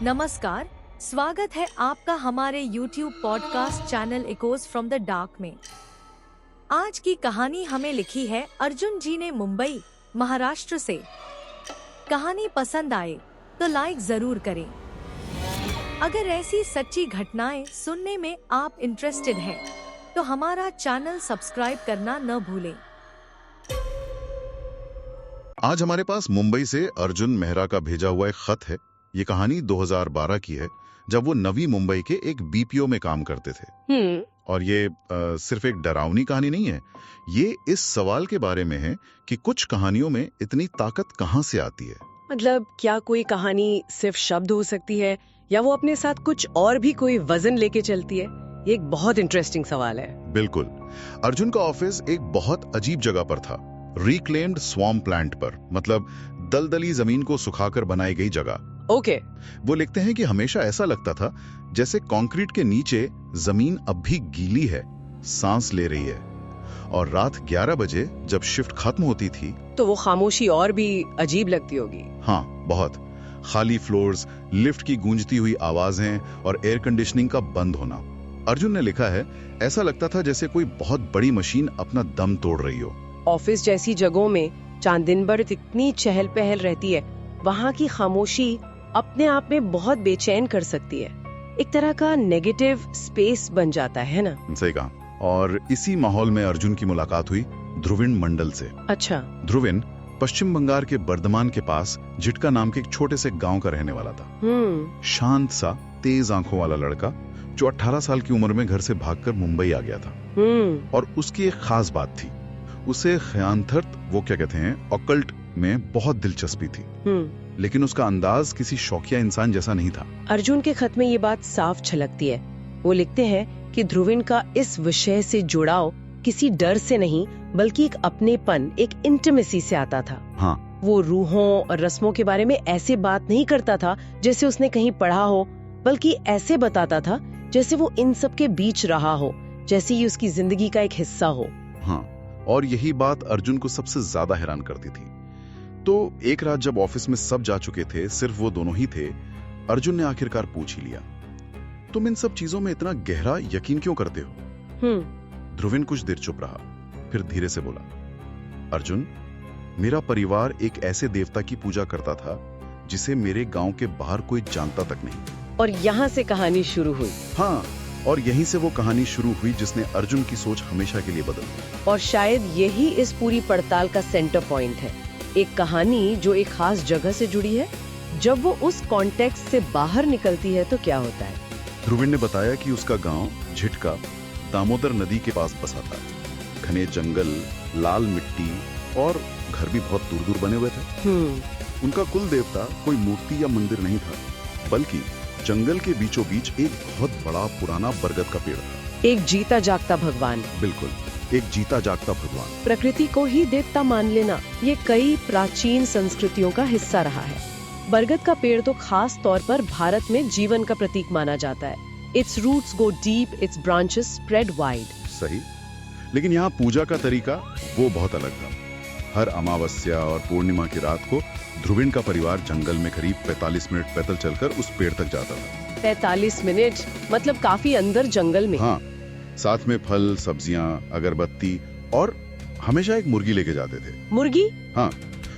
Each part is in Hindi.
नमस्कार, स्वागत है आपका हमारे YouTube podcast channel echoes from the dark में। आज की कहानी हमें लिखी है अर्जुन जी ने मुंबई, महाराष्ट्र से। कहानी पसंद आए तो लाइक जरूर करें। अगर ऐसी सच्ची घटनाएं सुनने में आप इंटरेस्टेड हैं, तो हमारा चैनल सब्सक्राइब करना न भूलें। आज हमारे पास मुंबई से अर्जुन मेहरा का भेजा हुआ एक खत है। ये कहानी 2012 की है, जब वो नवी मुंबई के एक बीपीओ में काम करते थे। और ये सिर्फ एक डरावनी कहानी नहीं है, ये इस सवाल के बारे में है कि कुछ कहानियों में इतनी ताकत कहाँ से आती है। मतलब क्या कोई कहानी सिर्फ शब्द हो सकती है या वो अपने साथ कुछ और भी कोई वजन लेके चलती है? ये एक बहुत इंटरेस्टिंग सवाल है। बिल्कुल। अर्जुन का ऑफिस एक बहुत अजीब जगह पर था, रिक्लेम्ड स्वॉम्प प्लांट पर, मतलब दलदली जमीन को सुखाकर बनाई गई जगह। ओके। वो लिखते हैं कि हमेशा ऐसा लगता था जैसे कंक्रीट के नीचे जमीन अब भी गीली है, सांस ले रही है। और रात 11 बजे जब शिफ्ट खत्म होती थी तो वो खामोशी और भी अजीब लगती होगी। हाँ, बहुत। खाली फ्लोर्स, लिफ्ट की गूंजती हुई आवाजें और एयर कंडीशनिंग का बंद होना। अर्जुन ने लिखा है, ऐसा लगता था जैसे कोई बहुत बड़ी मशीन अपना दम तोड़ रही हो। ऑफिस जैसी जगहों में चांद दिन भर इतनी चहल पहल रहती है, वहाँ की खामोशी अपने आप में बहुत बेचैन कर सकती है। एक तरह का नेगेटिव स्पेस बन जाता है ना। सही कहा। और इसी माहौल में अर्जुन की मुलाकात हुई ध्रुविन मंडल से। अच्छा। ध्रुविन पश्चिम बंगाल के बर्धमान के पास झिटका नाम के एक छोटे से गांव का रहने वाला था। शांत सा, तेज आंखों वाला लड़का जो 18 साल की उम्र में घर से भागकर मुंबई आ गया था। और उसकी एक खास बात थी, उसे ख्यानथर्त, वो क्या कहते हैं, ऑकल्ट में बहुत दिलचस्पी थी। लेकिन उसका अंदाज किसी शौकिया इंसान जैसा नहीं था। अर्जुन के खत में ये बात साफ झलकती है। वो लिखते हैं कि ध्रुविन का इस विषय से जुड़ाव किसी डर से नहीं, बल्कि एक अपनेपन, एक इंटिमेसी से आता था। हाँ। वो रूहों और रस्मों के बारे में ऐसे बात नहीं करता था जैसे उसने कहीं पढ़ा हो, बल्कि ऐसे बताता था जैसे वो इन सब के बीच रहा हो, जैसे ये उसकी जिंदगी का एक हिस्सा हो। हाँ, और यही बात अर्जुन को सबसे ज्यादा हैरान करती थी। तो एक रात जब ऑफिस में सब जा चुके थे, सिर्फ वो दोनों ही थे, अर्जुन ने आखिरकार पूछ ही लिया, तुम इन सब चीजों में इतना गहरा यकीन क्यों करते हो? ध्रुविन कुछ देर चुप रहा, फिर धीरे से बोला, अर्जुन, मेरा परिवार एक ऐसे देवता की पूजा करता था जिसे मेरे गांव के बाहर कोई जानता तक नहीं। और यहाँ से कहानी शुरू हुई। हाँ, और यहीं से वो कहानी शुरू हुई जिसने अर्जुन की सोच हमेशा के लिए बदल दी। और शायद यही इस पूरी पड़ताल का सेंटर पॉइंट है। एक कहानी जो एक खास जगह से जुड़ी है, जब वो उस कॉन्टेक्स्ट से बाहर निकलती है तो क्या होता है? ध्रुविन ने बताया कि उसका गांव झिटका दामोदर नदी के पास बसा था। घने जंगल, लाल मिट्टी और घर भी बहुत दूर दूर बने हुए थे। उनका कुल देवता कोई मूर्ति या मंदिर नहीं था, बल्कि जंगल के बीचों बीच एक बहुत बड़ा पुराना बरगद का पेड़ था। एक जीता जागता भगवान। बिल्कुल, एक जीता जागता भगवान। प्रकृति को ही देवता मान लेना, ये कई प्राचीन संस्कृतियों का हिस्सा रहा है। बरगद का पेड़ तो खास तौर पर भारत में जीवन का प्रतीक माना जाता है। Its roots go deep, its branches spread wide. सही, लेकिन यहाँ पूजा का तरीका वो बहुत अलग था। हर अमावस्या और पूर्णिमा की रात को ध्रुविन का परिवार जंगल में करीब 45 मिनट पैदल चलकर उस पेड़ तक जाता था। 45 मिनट मतलब काफी अंदर जंगल में। हाँ, साथ में फल, सब्जियां, अगरबत्ती और हमेशा एक मुर्गी लेके जाते थे। मुर्गी? हाँ,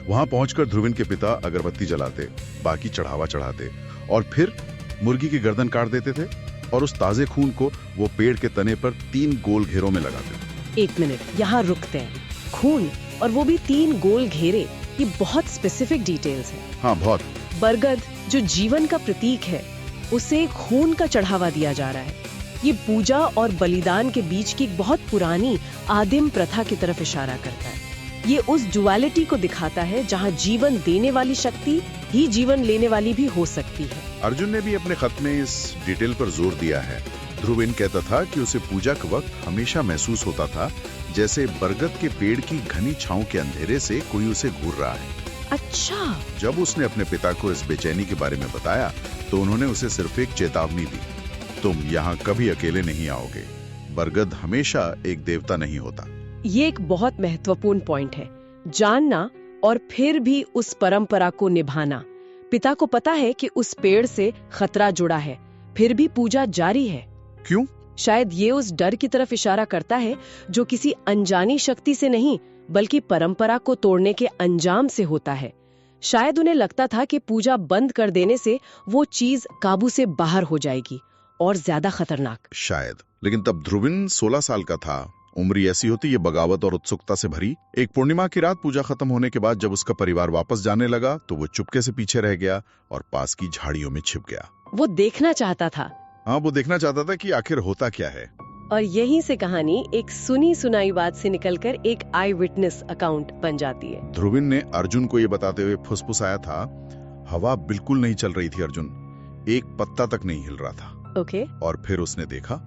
वहाँ पहुंचकर ध्रुविन के पिता अगरबत्ती जलाते, बाकी चढ़ावा चढ़ाते और फिर मुर्गी की गर्दन काट देते थे और उस ताजे खून को वो पेड़ के तने पर 3 गोल घेरों में लगाते थे। 1 मिनट, यहाँ रुकते हैं। खून, और वो भी 3 गोल घेरे, ये बहुत स्पेसिफिक डिटेल्स है। हाँ, बहुत। बरगद जो जीवन का प्रतीक है, उसे खून का चढ़ावा दिया जा रहा है। ये पूजा और बलिदान के बीच की एक बहुत पुरानी आदिम प्रथा की तरफ इशारा करता है। ये उस डुअलिटी को दिखाता है जहाँ जीवन देने वाली शक्ति ही जीवन लेने वाली भी हो सकती है। अर्जुन ने भी अपने खत में इस डिटेल पर जोर दिया है। ध्रुविन कहता था कि उसे पूजा के वक्त हमेशा महसूस होता था जैसे बरगद के पेड़ की घनी छांव के अंधेरे से कोई उसे घूर रहा है। अच्छा। जब उसने अपने पिता को इस बेचैनी के बारे में बताया तो उन्होंने उसे सिर्फ एक चेतावनी दी, तुम यहाँ कभी अकेले नहीं आओगे, बरगद हमेशा एक देवता नहीं होता। ये एक बहुत महत्वपूर्ण पॉइंट है, जानना और फिर भी उस परंपरा को निभाना। पिता को पता है कि उस पेड़ से खतरा जुड़ा है, फिर भी पूजा जारी है। क्यों? शायद ये उस डर की तरफ इशारा करता है जो किसी अनजानी शक्ति से नहीं बल्कि परंपरा को तोड़ने के अंजाम से होता है। शायद उन्हें लगता था कि पूजा बंद कर देने से वो चीज काबू से बाहर हो जाएगी और ज्यादा खतरनाक। शायद, लेकिन तब ध्रुविन 16 साल का था। उम्र ऐसी होती ये बगावत और उत्सुकता से भरी। एक पूर्णिमा की रात पूजा खत्म होने के बाद जब उसका परिवार वापस जाने लगा तो वो चुपके से पीछे रह गया और पास की झाड़ियों में छिप गया। वो देखना चाहता था। हाँ, वो देखना चाहता था कि आखिर होता क्या है। और यहीं से कहानी एक सुनी सुनाई बात से निकलकर एक आई विटनेस अकाउंट बन जाती है। ध्रुविन ने अर्जुन को ये बताते हुए फुसफुसाया था, हवा बिल्कुल नहीं चल रही थी अर्जुन, एक पत्ता तक नहीं हिल रहा था। ओके। और फिर उसने देखा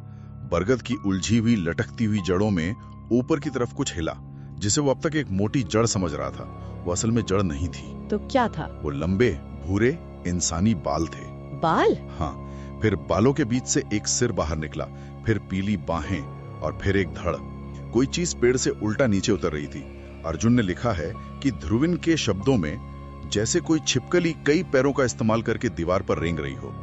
बरगद की उलझी हुई लटकती हुई जड़ों में ऊपर की तरफ कुछ हिला, जिसे वो अब तक एक मोटी जड़ समझ रहा था। वो असल में जड़ नहीं थी। तो क्या था? वो लंबे भूरे इंसानी बाल थे। बाल? हाँ, फिर बालों के बीच से एक सिर बाहर निकला, फिर पीली बाहें और फिर एक धड़। कोई चीज पेड़ से उल्टा नीचे उतर रही थी। अर्जुन ने लिखा है कि ध्रुविन के शब्दों में जैसे कोई छिपकली कई पैरों का इस्तेमाल करके दीवार पर रेंग रही हो।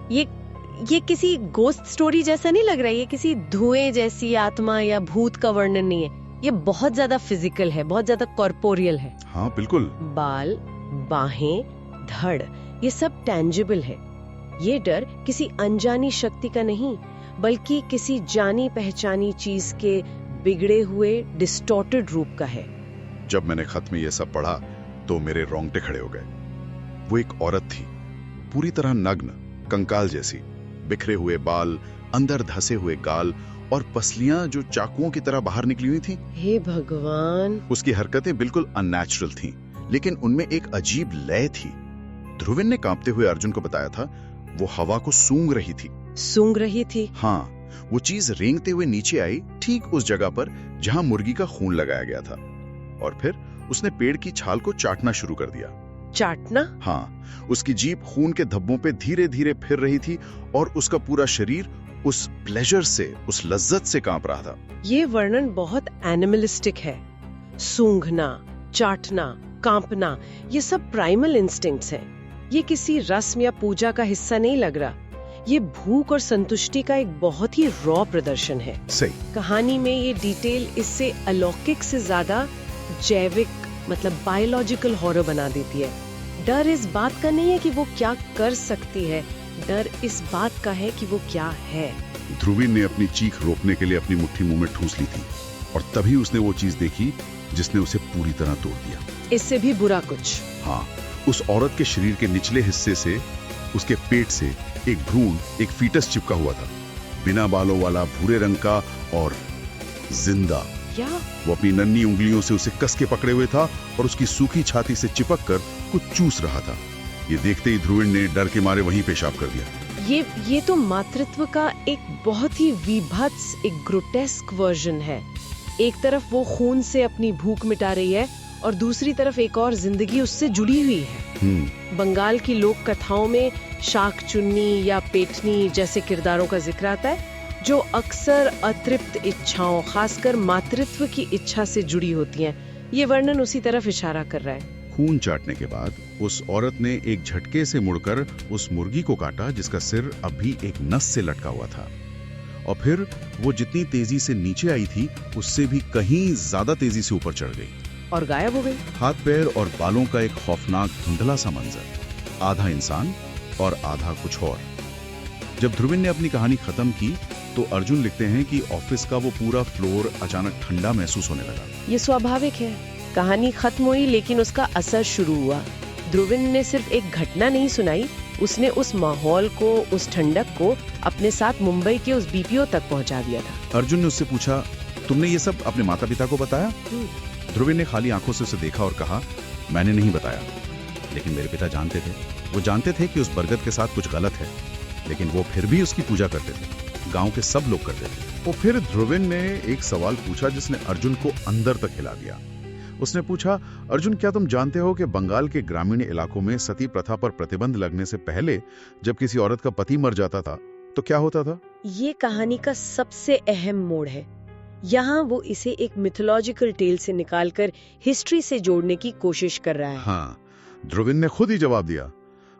ये किसी गोस्ट स्टोरी जैसा नहीं लग रहा है। ये किसी धुएं जैसी आत्मा या भूत का वर्णन नहीं है। ये बहुत ज्यादा फिजिकल है, बहुत ज्यादा कॉर्पोरियल है। हाँ बिल्कुल। बाल, बाहें, धड़, ये सब टेंजिबल है। ये डर किसी अनजानी शक्ति का नहीं बल्कि किसी जानी पहचानी चीज के बिगड़े हुए डिस्टॉर्टेड रूप का है। जब मैंने खत में ये सब पढ़ा तो मेरे रोंगटे खड़े हो गए। वो एक औरत थी, पूरी तरह नग्न, कंकाल जैसी, बिखरे हुए बाल, अंदर धसे हुए गाल और पसलियां जो चाकुओं की तरह बाहर निकली हुई थी। हे भगवान! उसकी हरकतें बिल्कुल अननेचुरल थीं, लेकिन उनमें एक अजीब लय थी। ध्रुविन ने कांपते हुए अर्जुन को बताया था वो हवा को सूंघ रही थी। सूंघ रही थी? हाँ, वो चीज रेंगते हुए नीचे आई ठीक उस जगह पर जहां मुर्गी का खून लगाया गया था, और फिर उसने पेड़ की छाल को चाटना शुरू कर दिया। चाटना? हाँ, उसकी जीभ खून के धब्बों पे धीरे धीरे फिर रही थी और उसका पूरा शरीर उस प्लेजर से, उस लज्जत से कांप रहा था। ये वर्णन बहुत एनिमलिस्टिक है। सूंघना, चाटना, कांपना, ये सब प्राइमल इंस्टिंक्ट्स हैं। ये किसी रस्म या पूजा का हिस्सा नहीं लग रहा। ये भूख और संतुष्टि का एक बहुत ही रॉ प्रदर्शन है। सही। कहानी में ये डिटेल इससे अलौकिक से ज्यादा जैविक, मतलब बायोलॉजिकल हॉरर बना देती है। डर इस बात का नहीं है कि वो क्या कर सकती है, डर इस बात का है कि वो क्या है। ध्रुविन ने अपनी चीख रोकने के लिए अपनी मुट्ठी मुंह में ठूंस ली थी और तभी उसने वो चीज देखी जिसने उसे पूरी तरह तोड़ दिया। इससे भी बुरा कुछ। हाँ, उस औरत के शरीर के निचले हिस्से से, उसके पेट से एक भ्रूण, एक फीटस चिपका हुआ था, बिना बालों वाला, भूरे रंग का और जिंदा। क्या? वो अपनी नन्ही उंगलियों से उसे कस के पकड़े हुए था और उसकी सूखी छाती से चिपक कर कुछ चूस रहा था। ये देखते ही ध्रुविन ने डर के मारे वहीं पेशाब कर दिया। ये तो मातृत्व का एक बहुत ही विभत्स, एक ग्रोटेस्क वर्जन है। एक तरफ वो खून से अपनी भूख मिटा रही है और दूसरी तरफ एक और जिंदगी उससे जुड़ी हुई है। बंगाल की लोक कथाओं में शाक चुन्नी या पेटनी जैसे किरदारों का जिक्र आता है जो अक्सर अतृप्त इच्छाओं, खासकर मातृत्व की इच्छा से जुड़ी होती हैं। ये वर्णन उसी तरफ इशारा कर रहा है। खून चाटने के बाद उस औरत ने एक झटके से मुड़कर उस मुर्गी को काटा जिसका सिर अभी एक नस से लटका हुआ था, और फिर वो जितनी तेजी से नीचे आई थी उससे भी कहीं ज्यादा तेजी से ऊपर चढ़ गई और गायब हो गई। हाथ पैर और बालों का एक खौफनाक धुंधला सा मंजर, आधा इंसान और आधा कुछ और। जब ध्रुविन ने अपनी कहानी खत्म की तो अर्जुन लिखते हैं कि ऑफिस का वो पूरा फ्लोर अचानक ठंडा महसूस होने लगा। ये स्वाभाविक है। कहानी खत्म हुई लेकिन उसका असर शुरू हुआ। ध्रुविन ने सिर्फ एक घटना नहीं सुनाई, उसने उस माहौल को, उस ठंडक को अपने साथ मुंबई के उस बीपीओ तक पहुंचा दिया था। अर्जुन ने उससे पूछा, तुमने ये सब अपने माता पिता को बताया? ध्रुविन ने खाली आंखों से उसे देखा और कहा, मैंने नहीं बताया, लेकिन मेरे पिता जानते थे। वो जानते थे कि उस बरगद के साथ कुछ गलत है, लेकिन वो फिर भी उसकी पूजा करते थे। गांव के सब लोग करते थे। और फिर ध्रुविन ने एक सवाल पूछा जिसने अर्जुन को अंदर तक हिला दिया। उसने पूछा, अर्जुन क्या तुम जानते हो कि बंगाल के ग्रामीण इलाकों में सती प्रथा पर प्रतिबंध लगने से पहले जब किसी औरत का पति मर जाता था तो क्या होता था? ये कहानी का सबसे अहम मोड़ है। यहाँ वो इसे एक मिथोलॉजिकल टेल से निकालकर हिस्ट्री से जोड़ने की कोशिश कर रहा है। हाँ, ध्रुविन ने खुद ही जवाब दिया,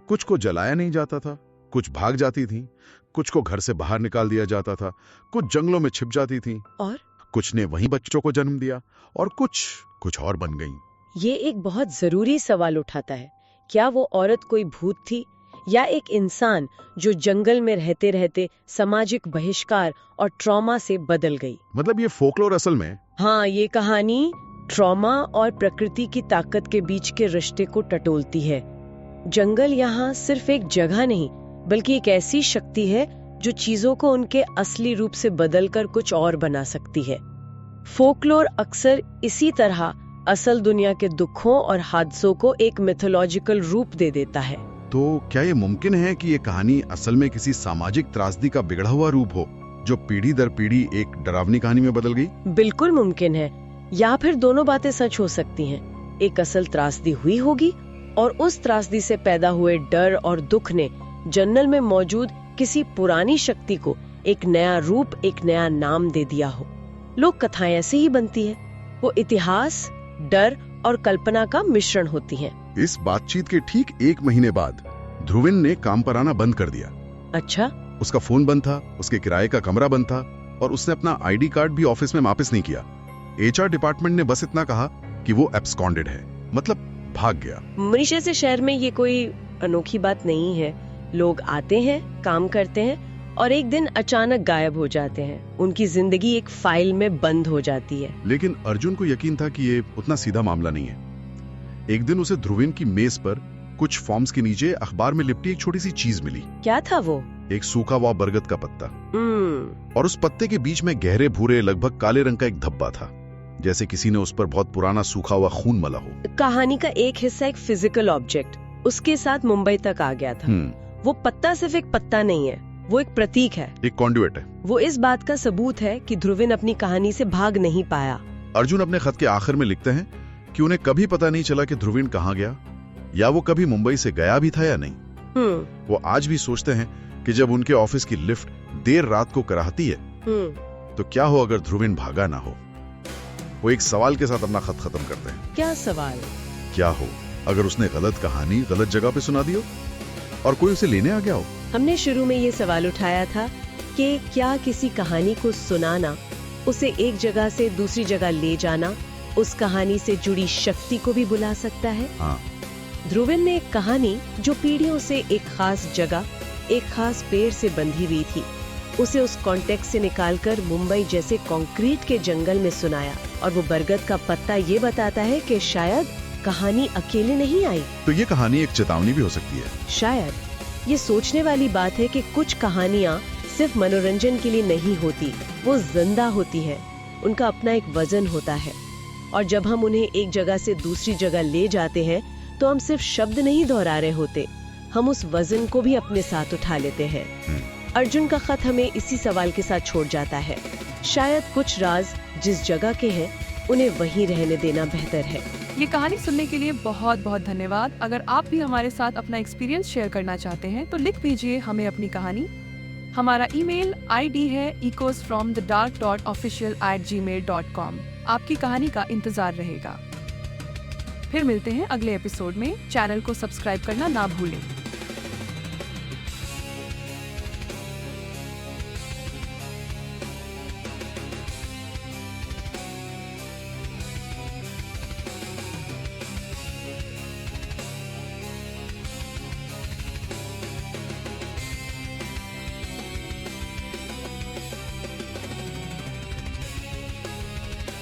कुछ को जलाया नहीं जाता था, कुछ भाग जाती थीं, कुछ को घर से बाहर निकाल दिया जाता था, कुछ जंगलों में छिप जाती थीं, और कुछ ने वहीं बच्चों को जन्म दिया और कुछ और बन गईं। ये एक बहुत जरूरी सवाल उठाता है, क्या वो औरत कोई भूत थी या एक इंसान जो जंगल में रहते रहते सामाजिक बहिष्कार और ट्रॉमा से बदल गई? मतलब ये फोकलोर असल में हाँ, ये कहानी ट्रॉमा और प्रकृति की ताकत के बीच के रिश्ते को टटोलती है। जंगल यहाँ सिर्फ एक जगह नहीं, बल्कि एक ऐसी शक्ति है जो चीजों को उनके असली रूप से बदलकर कुछ और बना सकती है। फोकलोर अक्सर इसी तरह असल दुनिया के दुखों और हादसों को एक मिथोलॉजिकल रूप दे देता है। तो क्या ये मुमकिन है कि ये कहानी असल में किसी सामाजिक त्रासदी का बिगड़ा हुआ रूप हो जो पीढ़ी दर पीढ़ी एक डरावनी कहानी में बदल गई? बिल्कुल मुमकिन है, या फिर दोनों बातें सच हो सकती हैं। एक असल त्रासदी हुई होगी और उस त्रासदी से पैदा हुए डर और दुख ने जंगल में मौजूद किसी पुरानी शक्ति को एक नया रूप, एक नया नाम दे दिया हो। लोक कथाएं ऐसे ही बनती है, वो इतिहास, डर और कल्पना का मिश्रण होती हैं। इस बातचीत के ठीक 1 महीने बाद ध्रुविन ने काम पर आना बंद कर दिया। अच्छा, उसका फोन बंद था, उसके किराए का कमरा बंद था और उसने अपना आईडी कार्ड भी ऑफिस में वापस नहीं किया। एचआर डिपार्टमेंट ने बस इतना कहा कि वो एब्सकॉन्डेड है, मतलब भाग गया। मनीषा से शहर में ये कोई अनोखी बात नहीं है। लोग आते हैं, काम करते हैं और एक दिन अचानक गायब हो जाते हैं। उनकी जिंदगी एक फाइल में बंद हो जाती है। लेकिन अर्जुन को यकीन था कि ये उतना सीधा मामला नहीं है। एक दिन उसे ध्रुविन की मेज पर कुछ फॉर्म्स के नीचे अखबार में लिपटी एक छोटी सी चीज मिली। क्या था वो? एक सूखा हुआ बरगद का पत्ता और उस पत्ते के बीच में गहरे भूरे लगभग काले रंग का एक धब्बा था, जैसे किसी ने उस पर बहुत पुराना सूखा हुआ खून मला हो। कहानी का एक हिस्सा एक फिजिकल ऑब्जेक्ट उसके साथ मुंबई तक आ गया था। वो पत्ता सिर्फ एक पत्ता नहीं है, वो एक प्रतीक है, एक कॉन्डुइट है। वो इस बात का सबूत है कि ध्रुविन अपनी कहानी से भाग नहीं पाया। अर्जुन अपने खत के आखिर में लिखते हैं कि उन्हें कभी पता नहीं चला कि ध्रुविन कहाँ गया या वो कभी मुंबई से गया भी था या नहीं। वो आज भी सोचते हैं कि जब उनके ऑफिस की लिफ्ट देर रात को कराहती है तो क्या हो अगर ध्रुविन भागा ना हो। वो एक सवाल के साथ अपना खत खत्म करते हैं। क्या सवाल? क्या हो अगर उसने गलत कहानी गलत जगह पे सुना दी हो और कोई उसे लेने आ गया हो। हमने शुरू में ये सवाल उठाया था कि क्या किसी कहानी को सुनाना, उसे एक जगह से दूसरी जगह ले जाना, उस कहानी से जुड़ी शक्ति को भी बुला सकता है। हाँ। ध्रुविन ने एक कहानी जो पीढ़ियों से एक खास जगह, एक खास पेड़ से बंधी हुई थी, उसे उस कॉन्टेक्स्ट से निकालकर मुंबई जैसे कंक्रीट के जंगल में सुनाया। और वो बरगद का पत्ता ये बताता है कि शायद कहानी अकेले नहीं आई। तो ये कहानी एक चेतावनी भी हो सकती है। शायद ये सोचने वाली बात है कि कुछ कहानियाँ सिर्फ मनोरंजन के लिए नहीं होती, वो जिंदा होती है, उनका अपना एक वजन होता है। और जब हम उन्हें एक जगह से दूसरी जगह ले जाते हैं तो हम सिर्फ शब्द नहीं दोहरा रहे होते, हम उस वजन को भी अपने साथ उठा लेते हैं। अर्जुन का खत हमें इसी सवाल के साथ छोड़ जाता है। शायद कुछ राज जिस जगह के हैं उन्हें वहीं रहने देना बेहतर है। ये कहानी सुनने के लिए बहुत बहुत धन्यवाद। अगर आप भी हमारे साथ अपना एक्सपीरियंस शेयर करना चाहते हैं तो लिख भेजिए हमें अपनी कहानी। हमारा ईमेल आईडी है ecosfromthedark.official@gmail.com। आपकी कहानी का इंतजार रहेगा। फिर मिलते हैं अगले एपिसोड में। चैनल को सब्सक्राइब करना ना भूलें।